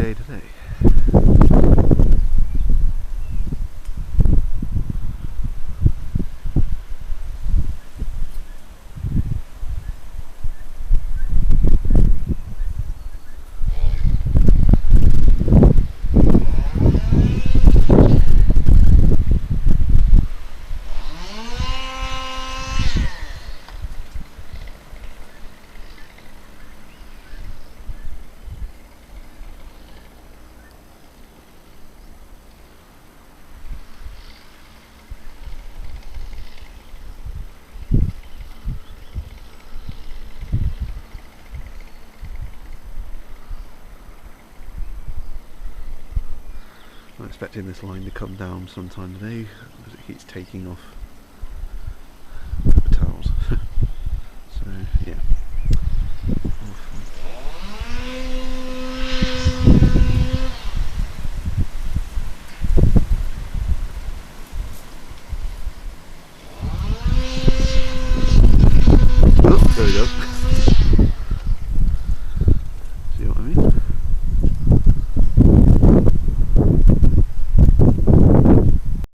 day today. I'm expecting this line to come down sometime today, as it keeps taking off